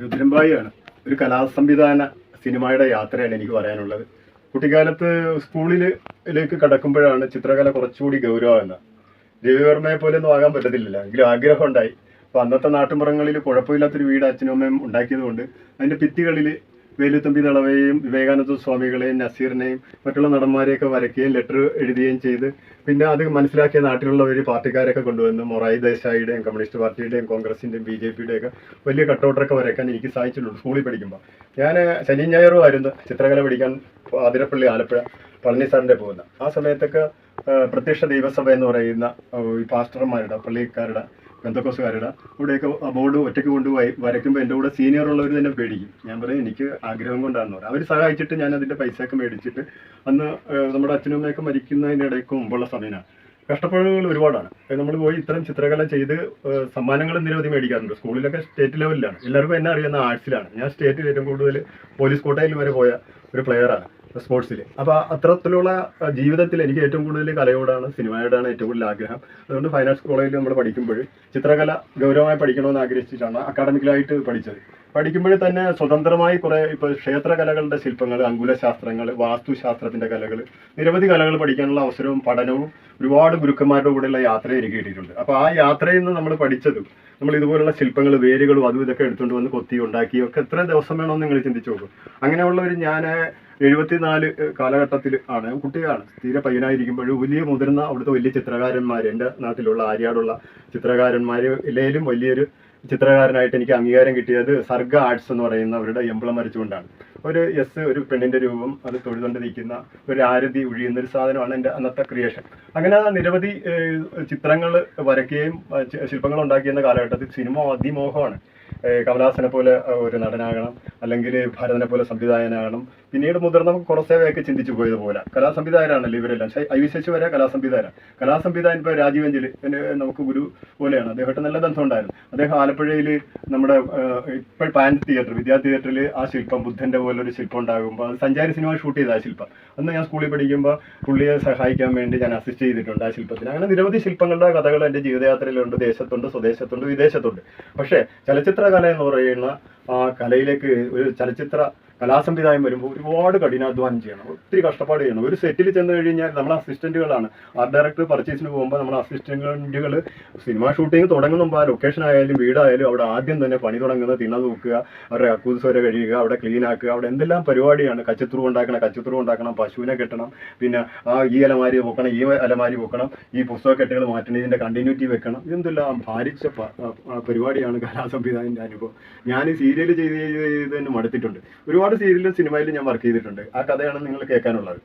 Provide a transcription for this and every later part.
രുദ്രംബായിയാണ്. ഒരു കലാസംവിധാന സിനിമയുടെ യാത്രയാണ് എനിക്ക് പറയാനുള്ളത്. കുട്ടിക്കാലത്ത് സ്കൂളിലേക്ക് കടക്കുമ്പോഴാണ് ചിത്രകല കുറച്ചുകൂടി ഗൗരവമെന്ന്. രവിവർമ്മയെ പോലെ ഒന്നും ആകാൻ പറ്റത്തില്ല, എങ്കിലും ആഗ്രഹം ഉണ്ടായി. അപ്പോൾ അന്നത്തെ നാട്ടുമ്പുറങ്ങളിൽ കുഴപ്പമില്ലാത്തൊരു വീട് അച്ഛനും അമ്മയും ഉണ്ടാക്കിയത് കൊണ്ട് അതിൻ്റെ ഭിത്തികളിൽ വേലുത്തമ്പി ദളവയെയും വിവേകാനന്ദ സ്വാമികളെയും നസീറിനെയും മറ്റുള്ള നടന്മാരെയൊക്കെ വരയ്ക്കുകയും ലെറ്റർ എഴുതുകയും ചെയ്ത് പിന്നെ അത് മനസ്സിലാക്കിയ നാട്ടിലുള്ളവർ പാർട്ടിക്കാരൊക്കെ കൊണ്ടുവന്ന് മൊറായി ദേശായിയുടെയും കമ്മ്യൂണിസ്റ്റ് പാർട്ടിയുടെയും കോൺഗ്രസിൻ്റെയും BJPയുടെയും ഒക്കെ വലിയ കട്ടൗട്ടറൊക്കെ വരയ്ക്കാൻ എനിക്ക് സാധിച്ചിട്ടുണ്ട് സ്കൂളിൽ പഠിക്കുമ്പോൾ. ഞാൻ ശനിയും ഞായറും ആയിരുന്നു ചിത്രകല പഠിക്കാൻ ആതിരപ്പള്ളി ആലപ്പുഴ പളനി സാറിൻ്റെ പോകുന്ന. ആ സമയത്തൊക്കെ പ്രത്യക്ഷ ദൈവസഭ എന്ന് പറയുന്ന ഈ പാസ്റ്റർമാരുടെ പള്ളിക്കാരുടെ ബന്ധക്കോസുകാരുടെ ഇവിടെയൊക്കെ ബോർഡ് ഒറ്റയ്ക്ക് കൊണ്ട് വരയ്ക്കുമ്പോൾ എൻ്റെ കൂടെ സീനിയർ ഉള്ളവർ തന്നെ പേടിക്കും. ഞാൻ പറയും എനിക്ക് ആഗ്രഹം കൊണ്ടാണെന്ന് പറയും. അവർ സഹായിച്ചിട്ട് ഞാൻ അതിൻ്റെ പൈസയൊക്കെ മേടിച്ചിട്ട് അന്ന് നമ്മുടെ അച്ഛനും അമ്മയൊക്കെ മരിക്കുന്നതിനിടയ്ക്ക് മുമ്പുള്ള സമയമാണ്. കഷ്ടപ്പാടുകൾ ഒരുപാടാണ്. നമ്മൾ പോയി ഇത്തരം ചിത്രകല ചെയ്ത് സമ്മാനങ്ങൾ നിരവധി മേടിക്കാറുണ്ട്. സ്കൂളിലൊക്കെ സ്റ്റേറ്റ് ലെവലിലാണ്. എല്ലാവർക്കും എന്നെ അറിയുന്ന ആർട്സിലാണ്. ഞാൻ സ്റ്റേറ്റിൽ ഏറ്റവും കൂടുതൽ പോലീസ് കോട്ടയിൽ വരെ പോയ ഒരു പ്ലെയറാണ് സ്പോർട്സിൽ. അപ്പോൾ അത്തരത്തിലുള്ള ജീവിതത്തിൽ എനിക്ക് ഏറ്റവും കൂടുതൽ കലയോടാണ് സിനിമയോടാണ് ഏറ്റവും കൂടുതൽ ആഗ്രഹം. അതുകൊണ്ട് ഫൈൻ ആർട്സ് കോളേജിൽ നമ്മൾ പഠിക്കുമ്പോൾ ചിത്രകല ഗൗരവമായി പഠിക്കണമെന്ന് ആഗ്രഹിച്ചിട്ടാണ് അക്കാഡമിക്കലായിട്ട് പഠിച്ചത്. പഠിക്കുമ്പോൾ തന്നെ സ്വതന്ത്രമായി കുറേ ഇപ്പോൾ ക്ഷേത്രകലകളുടെ ശില്പങ്ങൾ, അങ്കുലശാസ്ത്രങ്ങൾ, വാസ്തുശാസ്ത്രത്തിൻ്റെ കലകൾ, നിരവധി കലകൾ പഠിക്കാനുള്ള അവസരവും പഠനവും ഒരുപാട് ഗുരുക്കന്മാരുടെ കൂടെയുള്ള യാത്ര എനിക്ക് കിട്ടിയിട്ടുണ്ട്. അപ്പോൾ ആ യാത്രയിൽ നിന്ന് നമ്മൾ പഠിച്ചതും നമ്മൾ ഇതുപോലുള്ള ശില്പങ്ങൾ, വേരുകളും അതും ഇതൊക്കെ എടുത്തുകൊണ്ട് വന്ന് കൊത്തി ഉണ്ടാക്കി ഒക്കെ എത്ര ദിവസം വേണമെന്ന് നിങ്ങൾ ചിന്തിച്ചു നോക്കും. അങ്ങനെയുള്ള ഒരു ഞാൻ 74 കാലഘട്ടത്തിൽ ആണ്, കുട്ടിയാണ്, തീരെ പയ്യനായിരിക്കുമ്പോൾ വലിയ മുതിർന്ന അവിടുത്തെ വലിയ ചിത്രകാരന്മാർ, എൻ്റെ നാട്ടിലുള്ള ആര്യാടുള്ള ചിത്രകാരന്മാരിലേലും വലിയൊരു ചിത്രകാരനായിട്ട് എനിക്ക് അംഗീകാരം കിട്ടിയത് സർഗ ആർട്സ് എന്ന് പറയുന്ന അവരുടെ എംബ്ലം വരച്ചുകൊണ്ടാണ്. ഒരു ഒരു പെണ്ണിൻ്റെ രൂപം, അത് തൊഴുതുകൊണ്ട് നിൽക്കുന്ന ഒരു ആരതി ഒഴിയുന്നൊരു സാധനമാണ് എൻ്റെ അന്നത്തെ ക്രിയേഷൻ. അങ്ങനെ നിരവധി ചിത്രങ്ങൾ വരയ്ക്കുകയും ശില്പങ്ങൾ ഉണ്ടാക്കിയെന്ന കാലഘട്ടത്തിൽ സിനിമ അതിമോഹമാണ്. കമലഹാസനെ പോലെ ഒരു നടനാകണം, അല്ലെങ്കിൽ ഭരതനെ പോലെ സംവിധായകനാകണം. പിന്നീട് മുതിർന്ന കുറച്ചേവയൊക്കെ ചിന്തിച്ചു പോയതുപോലെ കലാസംവിധായകരാണല്ലോ ഇവരെല്ലാം. IV ശശി വരെ കലാസംവിധായകൻ. ഇപ്പോൾ രാജീവഞ്ചൽ നമുക്ക് ഗുരു പോലെയാണ്. അദ്ദേഹമായിട്ട് നല്ല ബന്ധമുണ്ടായിരുന്നു. അദ്ദേഹം ആലപ്പുഴയിൽ നമ്മുടെ ഇപ്പോൾ പാൻ തിയേറ്റർ, വിദ്യാ തിയേറ്ററിൽ ആ ശില്പം, ബുദ്ധൻ്റെ പോലൊരു ശില്പം ഉണ്ടാകുമ്പോൾ അത് സഞ്ചാരി സിനിമ ഷൂട്ട് ചെയ്ത ആ ശില്പം അന്ന് ഞാൻ സ്കൂളിൽ പഠിക്കുമ്പോൾ പുള്ളിയെ സഹായിക്കാൻ വേണ്ടി ഞാൻ അസിസ്റ്റ് ചെയ്തിട്ടുണ്ട് ആ ശില്പത്തിന്. അങ്ങനെ നിരവധി ശില്പങ്ങളുടെ കഥകൾ എൻ്റെ ജീവിതയാത്രയിലുണ്ട്. ദേശത്തുണ്ട്, സ്വദേശത്തുണ്ട്, വിദേശത്തുണ്ട്. പക്ഷേ ചലച്ചിത്രകല എന്ന് പറയുന്ന ആ കലയിലേക്ക് ഒരു ചലച്ചിത്ര കലാസംവിധാനം വരുമ്പോൾ ഒരുപാട് കഠിനാധ്വാനം ചെയ്യണം, ഒത്തിരി കഷ്ടപ്പാട് ചെയ്യണം. ഒരു സെറ്റിൽ ചെന്ന് കഴിഞ്ഞാൽ നമ്മൾ അസിസ്റ്റൻറ്റുകളാണ്. ആർട്ട് ഡയറക്ടർ പർച്ചേസിന് പോകുമ്പോൾ നമ്മൾ അസിസ്റ്റൻറ്റുകൾ സിനിമ ഷൂട്ടിങ് തുടങ്ങുന്ന മുമ്പ് ആ ലൊക്കേഷൻ ആയാലും വീടായാലും അവിടെ ആദ്യം തന്നെ പണി തുടങ്ങുന്നത് തിണ്ണ തൂക്കുക, അവരുടെ അക്കൂസ് വരെ കഴുകുക, അവിടെ ക്ലീൻ ആക്കുക, അവിടെ എന്തെല്ലാം പരിപാടിയാണ്. കച്ചത്തുറു ഉണ്ടാക്കണം, പശുവിനെ കെട്ടണം, പിന്നെ ഈ അലമാരി പൊക്കണം, ഈ അലമാരി പൊക്കണം, ഈ പുസ്തകക്കെട്ടുകൾ മാറ്റണം, ഇതിൻ്റെ കണ്ടിന്യൂറ്റി വെക്കണം. ഇതെന്തെല്ലാം ഭാരിച്ച പരിപാടിയാണ് കലാസംവിധാനത്തിൻ്റെ അനുഭവം. ഞാൻ സീരിയൽ ചെയ്ത് തന്നെ മടുത്തിട്ടുണ്ട്. ഒരുപാട് സീരിയലും സിനിമയിലും ഞാൻ വർക്ക് ചെയ്തിട്ടുണ്ട്. ആ കഥയാണ് നിങ്ങൾ കേൾക്കാനുള്ളത്.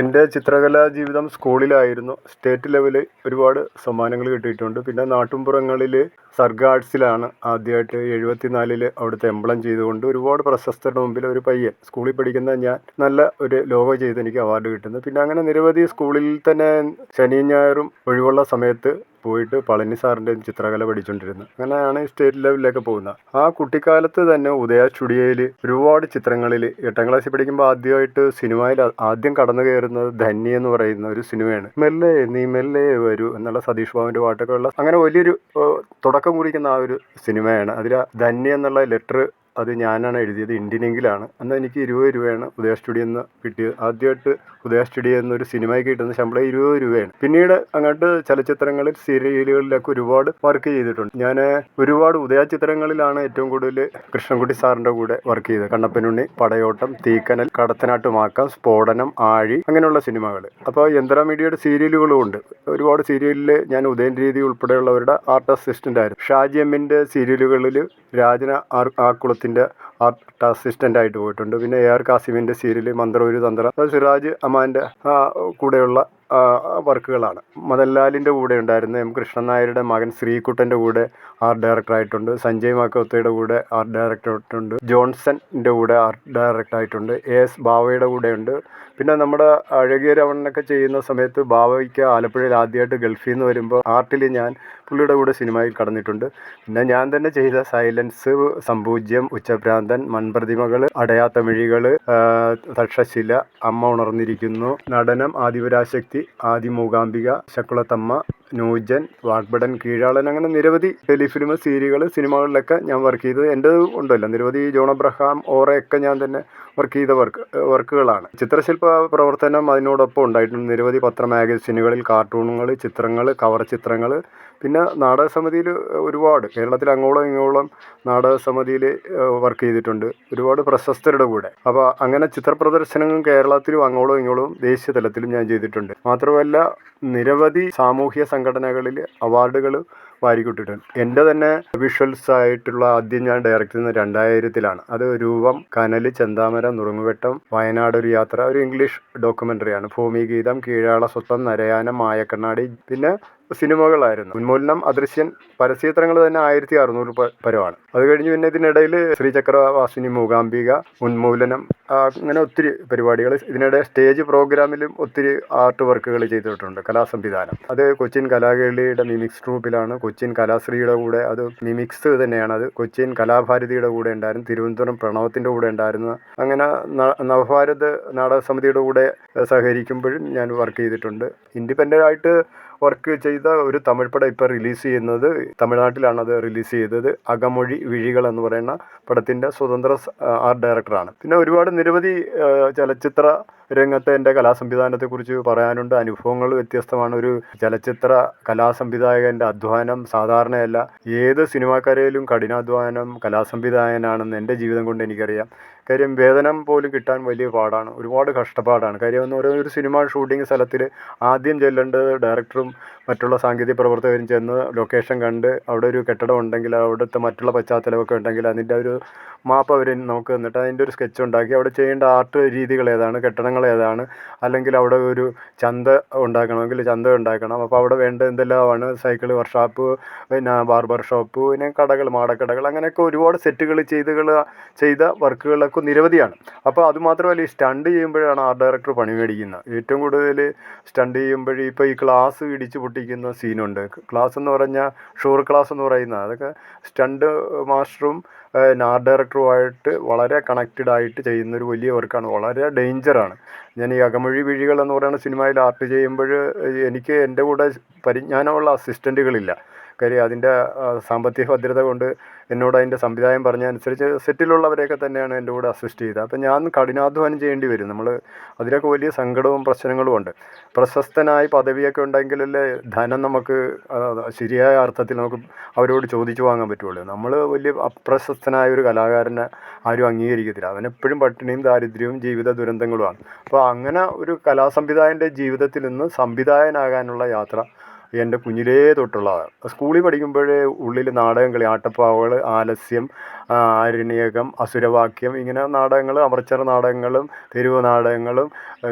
എൻ്റെ ചിത്രകലാ ജീവിതം സ്കൂളിലായിരുന്നു. സ്റ്റേറ്റ് ലെവലിൽ ഒരുപാട് സമ്മാനങ്ങൾ കിട്ടിയിട്ടുണ്ട്. പിന്നെ നാട്ടുമ്പുറങ്ങളിൽ സർഗ ആർട്സിലാണ് ആദ്യമായിട്ട് 74 അവിടുത്തെ എംബ്ലം ചെയ്തുകൊണ്ട് ഒരുപാട് പ്രശസ്തരുടെ മുമ്പിൽ ഒരു പയ്യൻ സ്കൂളിൽ പഠിക്കുന്ന ഞാൻ നല്ല ഒരു ലോഗോ ചെയ്ത് എനിക്ക് അവാർഡ് കിട്ടുന്നത്. പിന്നെ അങ്ങനെ നിരവധി സ്കൂളിൽ തന്നെ ശനിയും ഞായറും ഒഴിവുള്ള സമയത്ത് പോയിട്ട് പളനി സാറിൻ്റെ ചിത്രകല പഠിച്ചുകൊണ്ടിരുന്നത്. അങ്ങനെയാണ് സ്റ്റേറ്റ് ലെവലിലേക്ക് പോകുന്നത്. ആ കുട്ടിക്കാലത്ത് തന്നെ ഉദയ സ്റ്റുഡിയോയിൽ ഒരുപാട് ചിത്രങ്ങളിൽ 8ാം ക്ലാസ്സിൽ പഠിക്കുമ്പോൾ ആദ്യമായിട്ട് സിനിമയിൽ ആദ്യം കടന്നു കയറുന്നത് ധന്യ എന്ന് പറയുന്ന ഒരു സിനിമയാണ്. മെല്ലെ നീ മെല്ലെ വരൂ എന്നുള്ള സതീഷ് ബാബുവിൻ്റെ പാട്ടൊക്കെ ഉള്ള അങ്ങനെ വലിയൊരു തുടക്കം കുറിക്കുന്ന ആ ഒരു സിനിമയാണ്. അതിൽ ധന്യ എന്നുള്ള ലെറ്റർ അത് ഞാനാണ് എഴുതിയത്. ഇന്ത്യൻ ഇങ്കിലാണ്. അന്ന് എനിക്ക് 20 രൂപയാണ് ഉദയ സ്റ്റുഡിയോ എന്ന് കിട്ടിയത്. ആദ്യമായിട്ട് ഉദയ സ്റ്റുഡിയോ എന്നൊരു സിനിമയ്ക്ക് കിട്ടുന്ന ശമ്പളം 20 രൂപയാണ്. പിന്നീട് അങ്ങോട്ട് ചലച്ചിത്രങ്ങളിൽ, സീരിയലുകളിലൊക്കെ ഒരുപാട് വർക്ക് ചെയ്തിട്ടുണ്ട്. ഞാൻ ഒരുപാട് ഉദയ ചിത്രങ്ങളിലാണ് ഏറ്റവും കൂടുതൽ കൃഷ്ണൻകുട്ടി സാറിൻ്റെ കൂടെ വർക്ക് ചെയ്തത്. കണ്ണപ്പനുണ്ണി, പടയോട്ടം, തീക്കനൽ, കടത്തനാട്ട് മാക്കം, സ്ഫോടനം, ആഴി, അങ്ങനെയുള്ള സിനിമകൾ. അപ്പോൾ യന്ത്ര മീഡിയയുടെ സീരിയലുകളും ഉണ്ട്. ഒരുപാട് സീരിയലിൽ ഞാൻ ഉദയൻ രീതി ഉൾപ്പെടെയുള്ളവരുടെ ആർട്ട് അസിസ്റ്റൻ്റ് ആയിരുന്നു. ഷാജി എമ്മിൻ്റെ സീരിയലുകളിൽ രാജന ആക്കുളത്തിൻ്റെ ആർട്ട് അസിസ്റ്റൻ്റായിട്ട് പോയിട്ടുണ്ട്. പിന്നെ AR കാസിമിൻ്റെ സീരിയൽ മന്ത്ര ഒരു തന്ത്രം, സിറാജ് അമാൻ്റെ കൂടെയുള്ള വർക്കുകളാണ്. മദൻലാലിൻ്റെ കൂടെ ഉണ്ടായിരുന്നു. M കൃഷ്ണൻ നായരുടെ മകൻ ശ്രീകുട്ടൻ്റെ കൂടെ ആർട്ട് ഡയറക്ടറായിട്ടുണ്ട്. സഞ്ജയ് മാക്കോത്തയുടെ കൂടെ ആർട്ട് ഡയറക്ടറായിട്ടുണ്ട്. ജോൺസൻ്റെ കൂടെ ആർട്ട് ഡയറക്ടറായിട്ടുണ്ട്. AS ബാവയുടെ കൂടെയുണ്ട്. പിന്നെ നമ്മുടെ അഴകിയ രമണനൊക്കെ ചെയ്യുന്ന സമയത്ത് ബാവയ്ക്ക് ആലപ്പുഴയിൽ ആദ്യമായിട്ട് ഗൾഫിൽ നിന്ന് വരുമ്പോൾ ആർട്ടിൽ ഞാൻ പുള്ളിയുടെ കൂടെ സിനിമയിൽ കടന്നിട്ടുണ്ട്. പിന്നെ ഞാൻ തന്നെ ചെയ്ത സൈലൻസ്, സംപൂജ്യം, ഉച്ചഭ്രാന്തൻ, മൺപ്രതിമകൾ, അടയാത്ത മിഴികൾ, തക്ഷശില, അമ്മ ഉണർന്നിരിക്കുന്നു, നടനം, ആദിപരാശക്തി, ആദിമൂകാംബിക, ശക്കുളത്തമ്മ, നൂജൻ, വാഗ്ബടൻ, കീഴാളൻ, അങ്ങനെ നിരവധി ടെലിഫിലിം സിനിമകളിലൊക്കെ ഞാൻ വർക്ക് ചെയ്തത് എൻ്റെ ഉണ്ടല്ലോ. നിരവധി ജോൺ അബ്രഹാം, ഓറയൊക്കെ ഞാൻ തന്നെ വർക്ക് ചെയ്ത വർക്കുകളാണ്. ചിത്രശില്പ പ്രവർത്തനം അതിനോടൊപ്പം ഉണ്ടായിട്ടുണ്ട്. നിരവധി പത്ര മാഗസിനുകളിൽ കാർട്ടൂണുകൾ, ചിത്രങ്ങൾ, കവർ ചിത്രങ്ങൾ, പിന്നെ നാടകസമിതിയിൽ ഒരുപാട് കേരളത്തിൽ അങ്ങോളം ഇങ്ങോളം നാടകസമിതിയിൽ വർക്ക് ചെയ്തിട്ടുണ്ട് ഒരുപാട് പ്രശസ്തരുടെ കൂടെ. അപ്പോൾ അങ്ങനെ ചിത്ര പ്രദർശനങ്ങളും കേരളത്തിലും അങ്ങോളം ഇങ്ങോളം ദേശീയ തലത്തിലും ഞാൻ ചെയ്തിട്ടുണ്ട്. മാത്രമല്ല നിരവധി സാമൂഹ്യ സംഘടനകളിൽ അവാർഡുകൾ വാരിക്കിട്ടിട്ടുണ്ട്. എൻ്റെ തന്നെ വിഷ്വൽസ് ആയിട്ടുള്ള ആദ്യം ഞാൻ ഡയറക്റ്റ് ചെയ്യുന്നത് 2000-ലാണ്. അത് രൂപം, കനൽ, ചെന്താമര, നുറുങ്ങുവെട്ടം, വയനാട് ഒരു യാത്ര, ഒരു ഇംഗ്ലീഷ് ഡോക്യുമെൻ്ററിയാണ്. ഭൂമിഗീതം, കീഴാള സ്വത്തം, നരയാനം, മായക്കണ്ണാടി, പിന്നെ സിനിമകളായിരുന്നു. ഉന്മൂലനം, അദൃശ്യൻ, പരസ്യചിത്രങ്ങൾ തന്നെ 1600 പരമാണ്. അത് കഴിഞ്ഞ് പിന്നെ ഇതിനിടയിൽ ശ്രീചക്രവാസിനി, മൂകാംബിക, ഉന്മൂലനം, അങ്ങനെ ഒത്തിരി പരിപാടികൾ. ഇതിനിടെ സ്റ്റേജ് പ്രോഗ്രാമിലും ഒത്തിരി ആർട്ട് വർക്കുകൾ ചെയ്തിട്ടുണ്ട്. കലാസംവിധാനം അത് കൊച്ചിൻ കലാകേളിയുടെ മിമിക്സ് ട്രൂപ്പിലാണ്. കൊച്ചിൻ കലാശ്രീയുടെ കൂടെ, അത് മിമിക്സ് തന്നെയാണ്. അത് കൊച്ചിൻ കലാഭാരതിയുടെ കൂടെ ഉണ്ടായിരുന്നു. തിരുവനന്തപുരം പ്രണവത്തിൻ്റെ കൂടെ ഉണ്ടായിരുന്നു. അങ്ങനെ നവഭാരത് നാടക സമിതിയുടെ കൂടെ സഹകരിക്കുമ്പോഴും ഞാൻ വർക്ക് ചെയ്തിട്ടുണ്ട്. ഇൻഡിപെൻഡൻ്റ് ആയിട്ട് വർക്ക് ചെയ്ത ഒരു തമിഴ് പടം ഇപ്പോൾ റിലീസ് ചെയ്യുന്നത് തമിഴ്നാട്ടിലാണ്. അത് റിലീസ് ചെയ്തത് അകമൊഴി വിഴികൾ എന്ന് പറയുന്ന പടത്തിൻ്റെ സ്വതന്ത്ര ആർട്ട് ഡയറക്ടറാണ്. പിന്നെ ഒരുപാട് നിരവധി ചലച്ചിത്ര രംഗത്തെ എൻ്റെ കലാസംവിധാനത്തെക്കുറിച്ച് പറയാനുണ്ട്. അനുഭവങ്ങൾ വ്യത്യസ്തമാണ്. ഒരു ചലച്ചിത്ര കലാസംവിധായകൻ്റെ അധ്വാനം സാധാരണയല്ല. ഏത് സിനിമാക്കരയിലും കഠിനാധ്വാനം കലാസംവിധായകനാണെന്ന് എൻ്റെ ജീവിതം കൊണ്ട് എനിക്കറിയാം. കാര്യം വേതനം പോലും കിട്ടാൻ വലിയ പാടാണ്, ഒരുപാട് കഷ്ടപ്പാടാണ്. കാര്യം എന്ന് പറയുന്നത് ഒരു സിനിമ ഷൂട്ടിംഗ് സ്ഥലത്തിൽ ആദ്യം ചെല്ലേണ്ടത് ഡയറക്ടറും മറ്റുള്ള സാങ്കേതിക പ്രവർത്തകരും ചെന്ന് ലൊക്കേഷൻ കണ്ട് അവിടെ ഒരു കെട്ടിടം ഉണ്ടെങ്കിൽ അവിടുത്തെ മറ്റുള്ള പശ്ചാത്തലമൊക്കെ ഉണ്ടെങ്കിൽ അതിൻ്റെ ഒരു മാപ്പ് അവർ നമുക്ക് തന്നിട്ട് അതിൻ്റെ ഒരു സ്കെച്ച് ഉണ്ടാക്കി അവിടെ ചെയ്യേണ്ട ആർട്ട് രീതികൾ ഏതാണ്, കെട്ടിടങ്ങൾ ഏതാണ്, അല്ലെങ്കിൽ അവിടെ ഒരു ചന്ത ഉണ്ടാക്കണമെങ്കിൽ ചന്ത ഉണ്ടാക്കണം. അപ്പോൾ അവിടെ വേണ്ട എന്തെല്ലാമാണ്, സൈക്കിൾ വർക്ക്ഷോപ്പ്, പിന്നെ ബാർബർ ഷോപ്പ്, പിന്നെ കടകൾ, മാടക്കടകൾ, അങ്ങനെയൊക്കെ ഒരുപാട് സെറ്റുകൾ ചെയ്ത വർക്കുകളൊക്കെ നിരവധിയാണ്. അപ്പോൾ അതുമാത്രമല്ല, ഈ സ്റ്റണ്ട് ചെയ്യുമ്പോഴാണ് ആർട്ട് ഡയറക്ടർ പണി മേടിക്കുന്നത്. ഏറ്റവും കൂടുതൽ സ്റ്റണ്ട് ചെയ്യുമ്പോൾ ഇപ്പോൾ ഈ ഗ്ലാസ് ഇടിച്ച് പൊട്ടിക്കുന്ന സീനുണ്ട്. ക്ലാസ് എന്ന് പറഞ്ഞാൽ ഷൂർ ക്ലാസ് എന്ന് പറയുന്നത് അതൊക്കെ സ്റ്റണ്ട് മാസ്റ്ററും ആർട്ട് ഡയറക്ടറുമായിട്ട് വളരെ കണക്റ്റഡ് ആയിട്ട് ചെയ്യുന്നൊരു വലിയ വർക്കാണ്. വളരെ ഡേഞ്ചറാണ്. ഞാൻ ഈ അകമൊഴി വിഴികൾ എന്ന് പറയുന്ന സിനിമയിൽ ആർട്ട് ചെയ്യുമ്പോൾ എനിക്ക് എൻ്റെ കൂടെ പരിജ്ഞാനമുള്ള അസിസ്റ്റൻറ്റുകളില്ല. കാര്യം അതിൻ്റെ സാമ്പത്തിക ഭദ്രത കൊണ്ട് എന്നോട് അതിൻ്റെ സംവിധാനം പറഞ്ഞതനുസരിച്ച് സെറ്റിലുള്ളവരെയൊക്കെ തന്നെയാണ് എൻ്റെ കൂടെ അസിസ്റ്റ് ചെയ്തത്. അപ്പം ഞാൻ കഠിനാധ്വാനം ചെയ്യേണ്ടി വരും. നമ്മൾ അതിലൊക്കെ വലിയ സങ്കടവും പ്രശ്നങ്ങളും ഉണ്ട്. പ്രശസ്തനായി പദവിയൊക്കെ ഉണ്ടെങ്കിലല്ലേ ധനം നമുക്ക് ശരിയായ അർത്ഥത്തിൽ നമുക്ക് അവരോട് ചോദിച്ചു വാങ്ങാൻ പറ്റുള്ളൂ. നമ്മൾ വലിയ അപ്രശസ്തനായ ഒരു കലാകാരനെ ആരും അംഗീകരിക്കത്തില്ല. അവനെപ്പോഴും പട്ടിണിയും ദാരിദ്ര്യവും ജീവിത ദുരന്തങ്ങളുമാണ്. അപ്പോൾ അങ്ങനെ ഒരു കലാസംവിധായകൻ്റെ ജീവിതത്തിൽ നിന്ന് സംവിധായകനാകാനുള്ള യാത്ര എൻ്റെ കുഞ്ഞിലേ തൊട്ടുള്ളതാണ്. സ്കൂളിൽ പഠിക്കുമ്പോഴേ ഉള്ളിൽ നാടകം കളി, ആട്ടപ്പാവകൾ, ആലസ്യം, ആരണ്യകം, അസുരവാക്യം, ഇങ്ങനെ നാടകങ്ങൾ, അമർച്ചർ നാടകങ്ങളും തെരുവ് നാടകങ്ങളും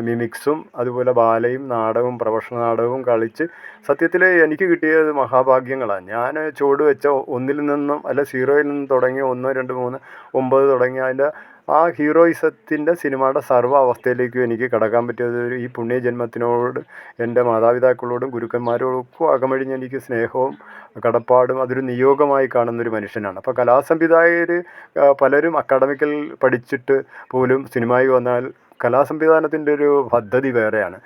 മിമിക്സും അതുപോലെ ബാലയും നാടകവും പ്രൊഫഷണൽ നാടകവും കളിച്ച് സത്യത്തിൽ എനിക്ക് കിട്ടിയത് മഹാഭാഗ്യങ്ങളാണ്. ഞാൻ ചുവട് വെച്ച ഒന്നിൽ നിന്നും അല്ല 0-ൽ നിന്നും തുടങ്ങി 1, 2, 3, 9 തുടങ്ങി അതിൻ്റെ ആ ഹീറോയിസത്തിൻ്റെ സിനിമയുടെ സർവ്വ അവസ്ഥയിലേക്കും എനിക്ക് കടക്കാൻ പറ്റിയത് ഈ പുണ്യജന്മത്തിനോട് എൻ്റെ മാതാപിതാക്കളോടും ഗുരുക്കന്മാരോടൊക്കെ അകമഴിഞ്ഞ് എനിക്ക് സ്നേഹവും കടപ്പാടും അതൊരു നിയോഗമായി കാണുന്നൊരു മനുഷ്യനാണ്. അപ്പോൾ കലാസംവിധായകർ പലരും അക്കാഡമിക്കൽ പഠിച്ചിട്ട് പോലും സിനിമയിൽ വന്നാൽ കലാസംവിധാനത്തിൻ്റെ ഒരു പദ്ധതി വേറെയാണ്.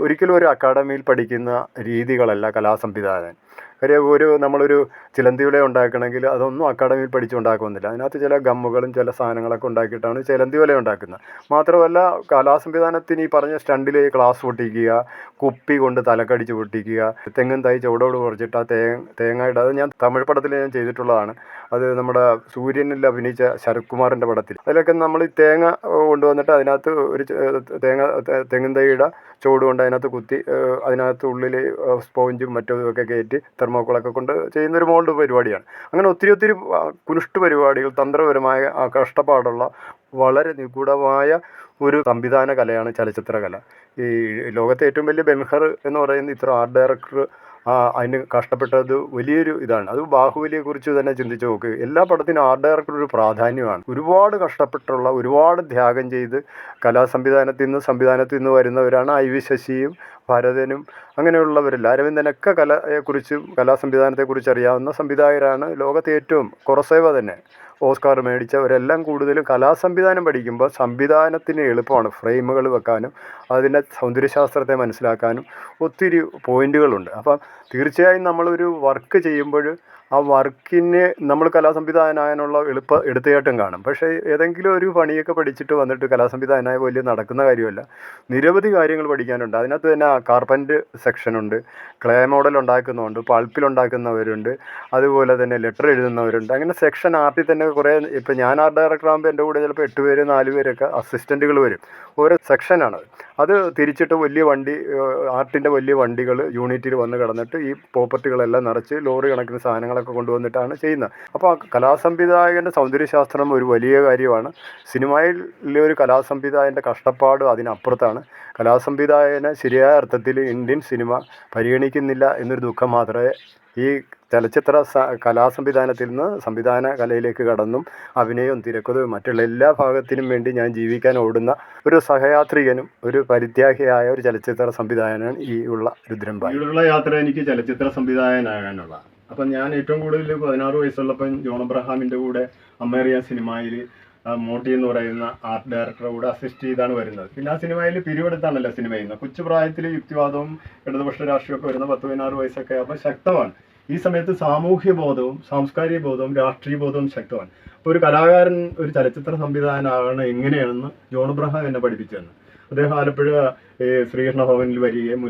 ഒരിക്കലും ഒരു അക്കാഡമിയിൽ പഠിക്കുന്ന രീതികളല്ല കലാസംവിധാനം. കാര്യം നമ്മളൊരു ചിലന്തിവല ഉണ്ടാക്കണമെങ്കിൽ അതൊന്നും അക്കാഡമിയിൽ പഠിച്ചുണ്ടാക്കുന്നില്ല. അതിനകത്ത് ചില ഗമ്മുകളും ചില സാധനങ്ങളൊക്കെ ഉണ്ടാക്കിയിട്ടാണ് ചിലന്തിവല ഉണ്ടാക്കുന്നത്. മാത്രമല്ല കലാസംവിധാനത്തിന് ഈ പറഞ്ഞ സ്റ്റണ്ടിൽ ഗ്ലാസ് പൊട്ടിക്കുക, കുപ്പി കൊണ്ട് തലക്കടിച്ച് പൊട്ടിക്കുക, തെങ്ങും തൈ ചുവടോട് കുറച്ചിട്ട് ആ തേങ്ങയുടെ, അത് ഞാൻ തമിഴ് പടത്തിൽ ഞാൻ ചെയ്തിട്ടുള്ളതാണ്. അത് നമ്മുടെ സൂര്യനിൽ അഭിനയിച്ച ശരത് കുമാറിൻ്റെ പടത്തിൽ. അതിലൊക്കെ നമ്മൾ ഈ തേങ്ങ കൊണ്ടുവന്നിട്ട് അതിനകത്ത് ഒരു തെങ്ങും തൈയുടെ ചുവട് കൊണ്ട് അതിനകത്ത് കുത്തി അതിനകത്ത് ഉള്ളിൽ സ്പോഞ്ചും മറ്റൊക്കെ കയറ്റി തെർമോക്കോളൊക്കെ കൊണ്ട് ചെയ്യുന്നൊരു മോൾഡ് പരിപാടിയാണ്. അങ്ങനെ ഒത്തിരി കുനിഷ്ഠ പരിപാടികൾ, തന്ത്രപരമായ കഷ്ടപ്പാടുള്ള വളരെ നിഗൂഢമായ ഒരു സംവിധാന കലയാണ് ചലച്ചിത്ര കല. ഈ ലോകത്തെ ഏറ്റവും വലിയ ബെൻഹർ എന്ന് പറയുന്ന ഇത്ര ആർട്ട് ഡയറക്ടർ അതിന് കഷ്ടപ്പെട്ടത് വലിയൊരു ഇതാണ്. അത് ബാഹുബലിയെക്കുറിച്ച് തന്നെ ചിന്തിച്ച് നോക്ക്. എല്ലാ പടത്തിനും ആർട്ട് ഡയറക്ടർ ഒരു പ്രാധാന്യമാണ്. ഒരുപാട് കഷ്ടപ്പെട്ടുള്ള, ഒരുപാട് ത്യാഗം ചെയ്ത് സംവിധാനത്തിൽ നിന്ന് വരുന്നവരാണ് IV ശശിയും ഭരതനും അങ്ങനെയുള്ളവരില്ല, അരവിന്ദനൊക്കെ കലയെക്കുറിച്ചും കലാസംവിധാനത്തെക്കുറിച്ച് അറിയാവുന്ന സംവിധായകരാണ്. ലോകത്തെ ഏറ്റവും കൊറസേവ തന്നെ ഓസ്കാർ മേടിച്ചവരെല്ലാം കൂടുതലും കലാസംവിധാനം പഠിക്കുമ്പോൾ സംവിധാനത്തിന് എളുപ്പമാണ്. ഫ്രെയിമുകൾ വെക്കാനും അതിൻ്റെ സൗന്ദര്യശാസ്ത്രത്തെ മനസ്സിലാക്കാനും ഒത്തിരി പോയിൻറ്റുകളുണ്ട്. അപ്പം തീർച്ചയായും നമ്മളൊരു വർക്ക് ചെയ്യുമ്പോൾ ആ വർക്കിന് നമ്മൾ കലാസംവിധായകനാകാനുള്ള എടുത്തുചാട്ടം കാണും. പക്ഷേ ഏതെങ്കിലും ഒരു പണിയൊക്കെ പഠിച്ചിട്ട് വന്നിട്ട് കലാസംവിധായകനായ വലിയ നടക്കുന്ന കാര്യമല്ല. നിരവധി കാര്യങ്ങൾ പഠിക്കാനുണ്ട്. അതിനകത്ത് തന്നെ കാർപ്പൻ്റ് സെക്ഷനുണ്ട്, ക്ലേ മോഡൽ ഉണ്ടാക്കുന്നതുണ്ട്, പൾപ്പിലുണ്ടാക്കുന്നവരുണ്ട്, അതുപോലെ തന്നെ ലെറ്റർ എഴുതുന്നവരുണ്ട്. അങ്ങനെ സെക്ഷൻ ആർട്ടിൽ തന്നെ കുറേ. ഇപ്പോൾ ഞാൻ ആർട്ട് ഡയറക്ടർ ആകുമ്പോൾ എൻ്റെ കൂടെ ചിലപ്പോൾ 8 പേര് 4 പേരൊക്കെ അസിസ്റ്റൻറ്റുകൾ വരും. ഓരോ സെക്ഷനാണത്. അത് തിരിച്ചിട്ട് വലിയ വണ്ടി, ആർട്ടിൻ്റെ വലിയ വണ്ടികൾ യൂണിറ്റിൽ വന്ന് കിടന്നിട്ട് ഈ പ്രോപ്പർട്ടികളെല്ലാം നിറച്ച് ലോറി കണക്കിന് സാധനങ്ങളൊക്കെ കൊണ്ടുവന്നിട്ടാണ് ചെയ്യുന്നത്. അപ്പോൾ കലാസംവിധായകൻ്റെ സൗന്ദര്യശാസ്ത്രം ഒരു വലിയ കാര്യമാണ്. സിനിമയിലെ ഒരു കലാസംവിധായകൻ്റെ കഷ്ടപ്പാട് അതിനപ്പുറത്താണ്. കലാസംവിധായകനെ ശരിയായ അർത്ഥത്തിൽ ഇന്ത്യൻ സിനിമ പരിഗണിക്കുന്നില്ല എന്നൊരു ദുഃഖം മാത്രമേ ഈ ചലച്ചിത്ര കലാസംവിധാനത്തിൽ നിന്ന് സംവിധാന കലയിലേക്ക് കടന്നും അഭിനയവും തിരക്കഥയും മറ്റുള്ള എല്ലാ ഭാഗത്തിനും വേണ്ടി ഞാൻ ജീവിക്കാൻ ഓടുന്ന ഒരു സഹയാത്രികനും ഒരു പരിത്യാഗിയായ ഒരു ചലച്ചിത്ര സംവിധായകനാണ് ഈ ഉള്ള രുദ്രൻ ഭായ്. ഈയുള്ള യാത്ര എനിക്ക് ചലച്ചിത്ര സംവിധായകനാകാനുള്ള. അപ്പം ഞാൻ ഏറ്റവും കൂടുതൽ 16 വയസ്സുള്ളപ്പം ജോൺ അബ്രഹാമിൻ്റെ കൂടെ അമേറിയ സിനിമയിൽ മോട്ടി എന്ന് പറയുന്ന ആർട്ട് ഡയറക്ടറെ കൂടെ അസിസ്റ്റ് ചെയ്താണ് വരുന്നത്. പിന്നെ ആ സിനിമയിൽ പിരിവെടുത്താണല്ലോ സിനിമ ചെയ്യുന്നത്. കൊച്ചു പ്രായത്തിൽ യുക്തിവാദവും ഇടതുപക്ഷ രാഷ്ട്രീയമൊക്കെ വരുന്ന 10-16 വയസ്സൊക്കെ അപ്പോൾ ശക്തമാണ്. ഈ സമയത്ത് സാമൂഹ്യ ബോധവും സാംസ്കാരിക ബോധവും രാഷ്ട്രീയ ബോധവും ശക്തമാണ്. അപ്പോൾ ഒരു കലാകാരൻ ഒരു ചലച്ചിത്ര സംവിധായകനാകണം എങ്ങനെയാണെന്ന് ജോൺ അബ്രഹാം എന്നെ പഠിപ്പിച്ചു തന്നു. അദ്ദേഹം ആലപ്പുഴ ശ്രീകൃഷ്ണ ഭവനിൽ വരികയും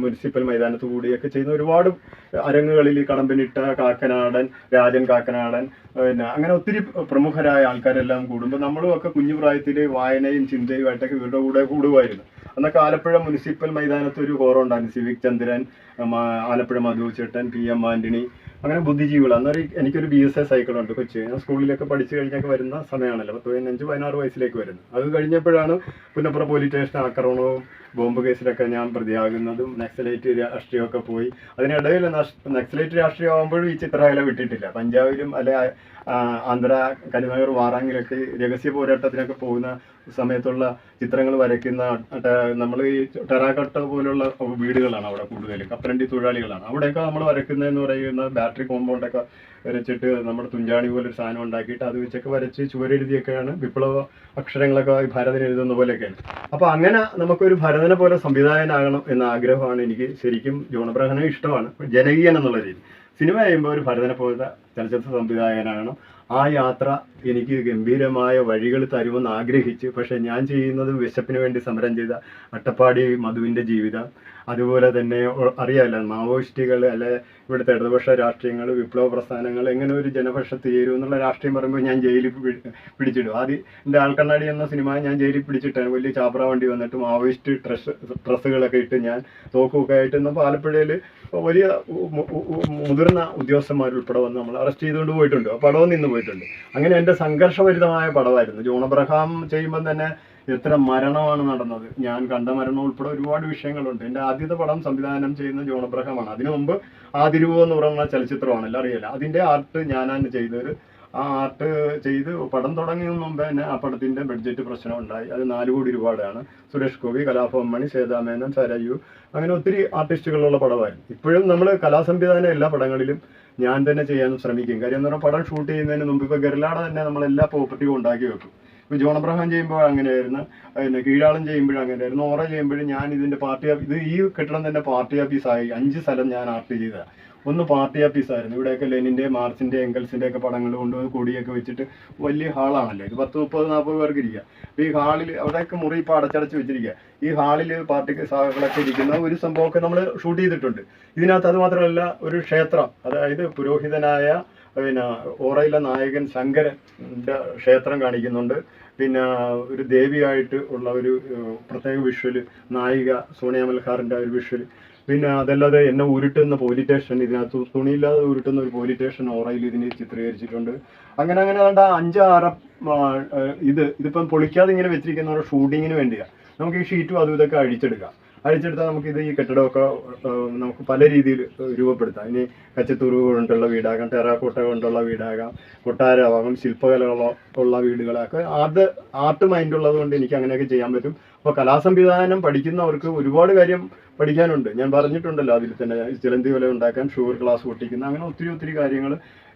മുനിസിപ്പൽ മൈതാനത്ത് കൂടിയൊക്കെ ചെയ്യുന്ന ഒരുപാട് അരങ്ങുകളിൽ കടമ്പനിട്ട കാക്കനാടൻ, രാജൻ കാക്കനാടൻ, പിന്നെ അങ്ങനെ ഒത്തിരി പ്രമുഖരായ ആൾക്കാരെല്ലാം കൂടുമ്പോൾ നമ്മളും ഒക്കെ കുഞ്ഞു പ്രായത്തിൽ വായനയും ചിന്തയുമായിട്ടൊക്കെ ഇവരുടെ കൂടെ കൂടുമായിരുന്നു. അന്നൊക്കെ ആലപ്പുഴ മുനിസിപ്പൽ മൈതാനത്ത് ഒരു ഹോറം ഉണ്ടായിരുന്നു. സിവിക് ചന്ദ്രൻ, ആലപ്പുഴ മധുചേട്ടൻ, PM ആൻ്റണി, അങ്ങനെ ബുദ്ധിജീവികൾ. അന്നേരം എനിക്കൊരു BSA സൈക്കിളുണ്ട് കൊച്ച്. ഞാൻ സ്കൂളിലൊക്കെ പഠിച്ചു കഴിഞ്ഞൊക്കെ വരുന്ന സമയമാണല്ലോ, 15-16 വയസ്സിലേക്ക് വരുന്നത്. അത് കഴിഞ്ഞപ്പോഴാണ് പുന്നപ്പുറ പോലീസ് സ്റ്റേഷൻ ആക്രമണവും ബോംബ് കേസിലൊക്കെ ഞാൻ പ്രതിയാകുന്നതും നക്സലൈറ്റ് രാഷ്ട്രീയമൊക്കെ പോയി. അതിനിടയിൽ നക്സലൈറ്റ് രാഷ്ട്രീയം ആകുമ്പോഴും ഈ ചിത്രകല വിട്ടിട്ടില്ല. പഞ്ചാബിലും അല്ലെ ആന്ധ്ര കലിനഗർ വാറാങ്ങിലൊക്കെ രഹസ്യ പോരാട്ടത്തിനൊക്കെ പോകുന്ന സമയത്തുള്ള ചിത്രങ്ങൾ വരയ്ക്കുന്ന നമ്മൾ ഈ ടെറാക്കട്ട പോലുള്ള വീടുകളാണ് അവിടെ കൂടുതലും, കപ്പലണ്ടി തൊഴിലാളികളാണ്. അവിടെയൊക്കെ നമ്മൾ വരയ്ക്കുന്നതെന്ന് പറയുന്ന ബാറ്ററി കോമ്പൗണ്ടൊക്കെ വരച്ചിട്ട് നമ്മുടെ തുഞ്ചാണി പോലൊരു സാധനം ഉണ്ടാക്കിയിട്ട് അത് വെച്ചൊക്കെ വരച്ച് ചുവരെഴുതിയൊക്കെയാണ് വിപ്ലവ അക്ഷരങ്ങളൊക്കെ ഭരതൻ എഴുതുന്ന പോലെയൊക്കെയാണ്. അപ്പോൾ അങ്ങനെ നമുക്കൊരു ഭരതനെ പോലെ സംവിധായകനാകണം എന്ന ആഗ്രഹമാണ് എനിക്ക്. ശരിക്കും ജോൺ അബ്രഹാമിനെ ഇഷ്ടമാണ്. ജനകീയൻ എന്നുള്ള രീതി സിനിമ ചെയ്യുമ്പോൾ ഒരു ഭരതനെ പോലത്തെ ചലച്ചിത്ര സംവിധായകനാകണം. ആ യാത്ര എനിക്ക് ഗംഭീരമായ വഴികൾ തരുമെന്ന് ആഗ്രഹിച്ച്, പക്ഷേ ഞാൻ ചെയ്യുന്നത് വിശപ്പിന് വേണ്ടി സമരം ചെയ്ത അട്ടപ്പാടി മധുവിൻ്റെ ജീവിതം, അതുപോലെ തന്നെ അറിയാമല്ലോ മാവോയിസ്റ്റുകൾ അല്ലെ ഇവിടുത്തെ ഇടതുപക്ഷ രാഷ്ട്രീയങ്ങൾ, വിപ്ലവ പ്രസ്ഥാനങ്ങൾ എങ്ങനെ ഒരു ജനപക്ഷത്ത് ചേരും എന്നുള്ള രാഷ്ട്രീയം പറയുമ്പോൾ ഞാൻ ജയിലിൽ പിടിച്ചിടും. ആദ്യം എൻ്റെ ആൾക്കണ്ണാടി എന്ന സിനിമ ഞാൻ ജയിലിൽ പിടിച്ചിട്ടാണ്. വലിയ ചാപ്ര വണ്ടി വന്നിട്ട് മാവോയിസ്റ്റ് ഡ്രസ്സുകളൊക്കെ ഇട്ട് ഞാൻ തോക്കുമൊക്കെ ആയിട്ട് ഇന്നപ്പോൾ ആലപ്പുഴയിൽ വലിയ മുതിർന്ന ഉദ്യോഗസ്ഥന്മാരുൾപ്പെടെ വന്ന് നമ്മൾ അറസ്റ്റ് ചെയ്തുകൊണ്ട് പോയിട്ടുണ്ട്. ആ പടവും നിന്ന് പോയിട്ടുണ്ട്. അങ്ങനെ എൻ്റെ സംഘർഷഭരിതമായ പടമായിരുന്നു. ജോൺ അബ്രഹാം ചെയ്യുമ്പം തന്നെ എത്ര മരണമാണ് നടന്നത്. ഞാൻ കണ്ട മരണം ഉൾപ്പെടെ ഒരുപാട് വിഷയങ്ങളുണ്ട്. എൻ്റെ ആദ്യത്തെ പടം സംവിധാനം ചെയ്യുന്ന ജോൺ അബ്രഹാമാണ്. അതിനു മുമ്പ് ആതിരുവോ എന്ന് പറയുന്ന ചലച്ചിത്രമാണല്ലോ, അറിയില്ല. അതിൻ്റെ ആർട്ട് ഞാനാണ് ചെയ്തത്. ആ ആർട്ട് ചെയ്ത് പടം തുടങ്ങിയതിന് മുമ്പ് തന്നെ ആ പടത്തിൻ്റെ ബഡ്ജറ്റ് പ്രശ്നം ഉണ്ടായി. അത് 4 കോടി രൂപയുടെയാണ്. സുരേഷ് ഗോപി, കലാഭവൻ മണി, സേതാമേനൻ, സരയു, അങ്ങനെ ഒത്തിരി ആർട്ടിസ്റ്റുകളുള്ള പടമായിരുന്നു. ഇപ്പോഴും നമ്മൾ കലാസംവിധാനം എല്ലാ പടങ്ങളിലും ഞാൻ തന്നെ ചെയ്യാൻ ശ്രമിക്കും. കാര്യം എന്ന് പറഞ്ഞാൽ പടം ഷൂട്ട് ചെയ്യുന്നതിന് മുമ്പ് ഇപ്പോൾ ഗർലാട തന്നെ നമ്മളെല്ലാ പ്രോപ്പർട്ടിയും ഉണ്ടാക്കി വെക്കും. ഇപ്പോൾ ജോൺ അബ്രഹാം ചെയ്യുമ്പോൾ അങ്ങനെയായിരുന്നു, പിന്നെ കീഴാളം ചെയ്യുമ്പോഴും അങ്ങനെയായിരുന്നു, ഓറ ചെയ്യുമ്പോഴും ഞാൻ ഇതിൻ്റെ ഇത് ഈ കെട്ടിടം തന്നെ പാർട്ടി ഓഫീസായി 5 സ്ഥലം ഞാൻ ആർട്ട് ചെയ്തതാണ്. ഒന്ന് പാർട്ടി ഓഫീസായിരുന്നു. ഇവിടെയൊക്കെ ലെനിൻ്റെ, മാർച്ചിൻ്റെ, എംഗൽസിൻ്റെ ഒക്കെ പടങ്ങൾ കൊണ്ടുപോയി കൊടിയൊക്കെ വെച്ചിട്ട് വലിയ ഹാളാണല്ലോ ഇത്. 10-30-40 പേർക്ക് ഇരിക്കുക. അപ്പോൾ ഈ ഹാളിൽ അവിടെയൊക്കെ മുറി ഇപ്പോൾ അടച്ചടച്ച് വെച്ചിരിക്കുക. ഈ ഹാളിൽ പാർട്ടിക്ക് സഹകളൊക്കെ ഇരിക്കുന്ന ഒരു സംഭവമൊക്കെ നമ്മൾ ഷൂട്ട് ചെയ്തിട്ടുണ്ട്. ഇതിനകത്ത് അത് മാത്രമല്ല, ഒരു ക്ഷേത്രം, അതായത് പുരോഹിതനായ പിന്നെ ഓറയിലെ നായകൻ ശങ്കരൻ്റെ ക്ഷേത്രം കാണിക്കുന്നുണ്ട്. പിന്നെ ഒരു ദേവിയായിട്ട് ഉള്ള ഒരു പ്രത്യേക വിഷ്വല്, നായിക സോണിയ മൽഹാറിൻ്റെ ഒരു വിഷ്വൽ. പിന്നെ അതല്ലാതെ എന്നെ ഉരുട്ടുന്ന പോലീസ് സ്റ്റേഷൻ, ഇതിനകത്ത് തുണിയില്ലാതെ ഉരുട്ടുന്ന ഒരു പോലീസ് സ്റ്റേഷൻ ഓറയിൽ ഇതിന് ചിത്രീകരിച്ചിട്ടുണ്ട്. അങ്ങനെ വേണ്ട 5-6 ഇതിപ്പം പൊളിക്കാതെ ഇങ്ങനെ വെച്ചിരിക്കുന്ന ഒരു ഷൂട്ടിങ്ങിന് വേണ്ടിയാണ്. നമുക്ക് ഈ ഷീറ്റും അതും ഇതൊക്കെ അഴിച്ചെടുത്താൽ നമുക്കിത് ഈ കെട്ടിടമൊക്കെ നമുക്ക് പല രീതിയിൽ രൂപപ്പെടുത്താം. ഇനി കച്ചത്തൂറ് കൊണ്ടുള്ള വീടാകാം, ടെറാക്കോട്ട കൊണ്ടുള്ള വീടാകാം, കൊട്ടാരമാകാം, ശില്പകലകളുള്ള വീടുകളൊക്കെ. ആർട്ട് മൈൻഡ് ഉള്ളത് കൊണ്ട് എനിക്ക് അങ്ങനെയൊക്കെ ചെയ്യാൻ പറ്റും. അപ്പോൾ കലാസംവിധാനം പഠിക്കുന്നവർക്ക് ഒരുപാട് കാര്യം പഠിക്കാനുണ്ട്. ഞാൻ പറഞ്ഞിട്ടുണ്ടല്ലോ അതിൽ തന്നെ, ചിലന്തി വല ഉണ്ടാക്കാൻ, ഷുഗർ ഗ്ലാസ് പൊട്ടിക്കുന്ന, അങ്ങനെ ഒത്തിരി കാര്യങ്ങൾ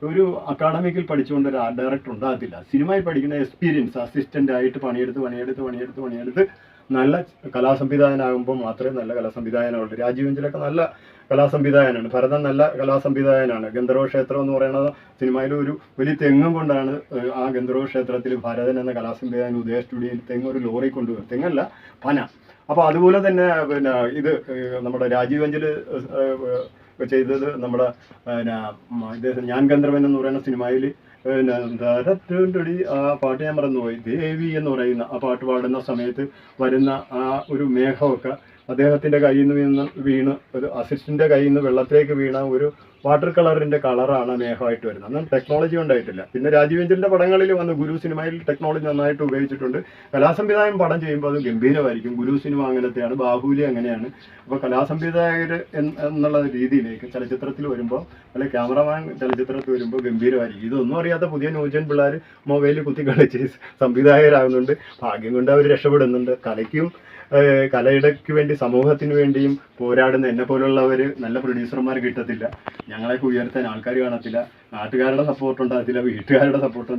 ഒരു അക്കാഡമിക്കിൽ പഠിച്ചുകൊണ്ട് ഒരു ആർട്ട് ഡയറക്ടർ ഉണ്ടാകത്തില്ല. സിനിമയിൽ പഠിക്കുന്ന എക്സ്പീരിയൻസ്, അസിസ്റ്റൻ്റ് ആയിട്ട് പണിയെടുത്ത് നല്ല കലാസംവിധായകനാകുമ്പോൾ മാത്രമേ നല്ല കലാസംവിധായകനാവുള്ളൂ. രാജീവ് അഞ്ചലൊക്കെ നല്ല കലാസംവിധായകനാണ്. ഭരതൻ നല്ല കലാസംവിധായകനാണ്. ഗന്ധർവ ക്ഷേത്രം എന്ന് പറയുന്നത് സിനിമയിൽ ഒരു വലിയ തെങ്ങും കൊണ്ടാണ് ആ ഗന്ധർവ ക്ഷേത്രത്തിൽ ഭരതൻ എന്ന കലാസംവിധായകൻ ഉദയ സ്റ്റുഡിയോയിൽ തെങ്ങ് ഒരു ലോറി കൊണ്ടുവരും. തെങ്ങല്ല, പന. അപ്പോൾ അതുപോലെ തന്നെ പിന്നെ ഇത് നമ്മുടെ രാജീവ് അഞ്ചൽ ചെയ്തത് നമ്മുടെ ഇദ്ദേഹം ഞാൻ ഗന്ധർവൻ എന്ന് പറയുന്ന സിനിമയിൽ പിന്നെ ആ പാട്ട് ഞാൻ മറന്നുപോയി, ദേവി എന്ന് പറയുന്ന ആ പാട്ട് പാടുന്ന സമയത്ത് വരുന്ന ആ ഒരു മേഘമൊക്കെ അദ്ദേഹത്തിൻ്റെ കയ്യിൽ നിന്ന് വീണ്, ഒരു അസിസ്റ്റൻ്റെ കയ്യിൽ നിന്ന് വെള്ളത്തിലേക്ക് വീണ ഒരു വാട്ടർ കളറിൻ്റെ കളറാണ് മേഘമായിട്ട് വരുന്നത്. അന്ന് ടെക്നോളജി ഉണ്ടായിട്ടില്ല. പിന്നെ രാജീവ് അഞ്ചലിൻ്റെ പടങ്ങളിൽ വന്ന് ഗുരു സിനിമയിൽ ടെക്നോളജി നന്നായിട്ട് ഉപയോഗിച്ചിട്ടുണ്ട്. കലാസംവിധായകൻ പടം ചെയ്യുമ്പോൾ അത് ഗംഭീരമായിരിക്കും. ഗുരു സിനിമ അങ്ങനത്തെയാണ്, ബാഹുലി അങ്ങനെയാണ്. അപ്പോൾ കലാസംവിധായകർ എന്നുള്ള രീതിയിലേക്ക് ചലച്ചിത്രത്തിൽ വരുമ്പോൾ, അല്ലെങ്കിൽ ക്യാമറമാൻ ചലച്ചിത്രത്തിൽ വരുമ്പോൾ ഗംഭീരമായിരിക്കും. ഇതൊന്നും അറിയാത്ത പുതിയ ന്യൂജൻ പിള്ളേർ മൊബൈലിൽ കുത്തി കളിച്ച് സംവിധായകരാകുന്നുണ്ട്. ഭാഗ്യം കൊണ്ട് അവർ രക്ഷപ്പെടുന്നുണ്ട്. കലയിടയ്ക്ക് വേണ്ടി, സമൂഹത്തിന് വേണ്ടിയും പോരാടുന്ന എന്നെ പോലുള്ളവർ നല്ല പ്രൊഡ്യൂസർമാർ കിട്ടത്തില്ല. ഞങ്ങളെയൊക്കെ ഉയർത്താൻ ആൾക്കാർ കാണത്തില്ല. നാട്ടുകാരുടെ സപ്പോർട്ട് ഉണ്ടാകത്തില്ല, വീട്ടുകാരുടെ സപ്പോർട്ട്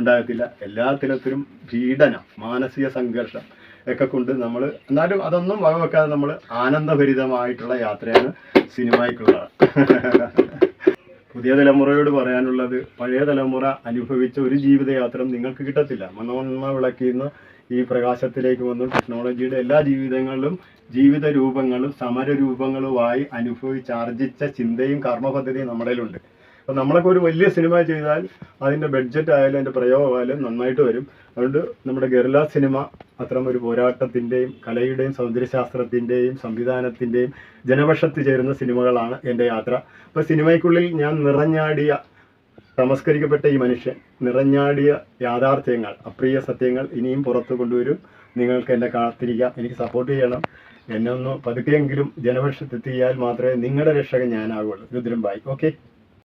ഉണ്ടാകത്തില്ല. എല്ലാ തരത്തിലും പീഡനം, മാനസിക സംഘർഷം ഒക്കെ കൊണ്ട് നമ്മൾ, എന്നാലും അതൊന്നും വകവെക്കാതെ നമ്മൾ ആനന്ദഭരിതമായിട്ടുള്ള യാത്രയാണ് സിനിമയ്ക്കുള്ളത്. പുതിയ തലമുറയോട് പറയാനുള്ളത്, പഴയ തലമുറ അനുഭവിച്ച ഒരു ജീവിതയാത്ര നിങ്ങൾക്ക് കിട്ടത്തില്ല. മണ്ണ വിളക്കിന്ന് ഈ പ്രകാശത്തിലേക്ക് വന്നു ടെക്നോളജിയുടെ എല്ലാ ജീവിത രൂപങ്ങളും സമരരൂപങ്ങളുമായി ആർജിച്ച ചിന്തയും കർമ്മപദ്ധതിയും നമ്മുടെയിലുണ്ട്. അപ്പോൾ നമ്മളൊക്കെ ഒരു വലിയ സിനിമ ചെയ്താൽ അതിൻ്റെ ബഡ്ജറ്റ് ആയാലും അതിൻ്റെ പ്രയോഗമായാലും നന്നായിട്ട് വരും. അതുകൊണ്ട് നമ്മുടെ ഗറില്ല സിനിമ അത്തരം ഒരു പോരാട്ടത്തിൻ്റെയും കലയുടെയും സൗന്ദര്യശാസ്ത്രത്തിൻ്റെയും സംവിധാനത്തിൻ്റെയും ജനപക്ഷത്ത് ചേരുന്ന സിനിമകളാണ് എൻ്റെ യാത്ര. അപ്പോൾ സിനിമയ്ക്കുള്ളിൽ ഞാൻ നിറഞ്ഞാടിയ, തമസ്കരിക്കപ്പെട്ട ഈ മനുഷ്യൻ നിറഞ്ഞാടിയ യാഥാർത്ഥ്യങ്ങൾ, അപ്രിയ സത്യങ്ങൾ ഇനിയും പുറത്തു കൊണ്ടുവരും. നിങ്ങൾക്ക് എന്നെ കാത്തിരിക്കാം, എനിക്ക് സപ്പോർട്ട് ചെയ്യണം. എന്നെ ഒന്ന് പതുക്കെയെങ്കിലും ജനപക്ഷത്തെത്തിയാൽ മാത്രമേ നിങ്ങളുടെ രക്ഷകൻ ഞാനാകുള്ളൂ. രുദ്രൻ ബായ്. ഓക്കെ.